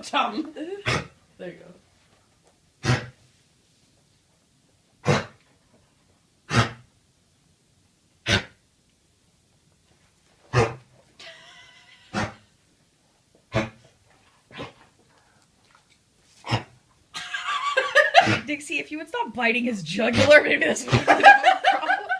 dumb. There you go. Dixie, if you would stop biting his jugular, maybe this would be no problem.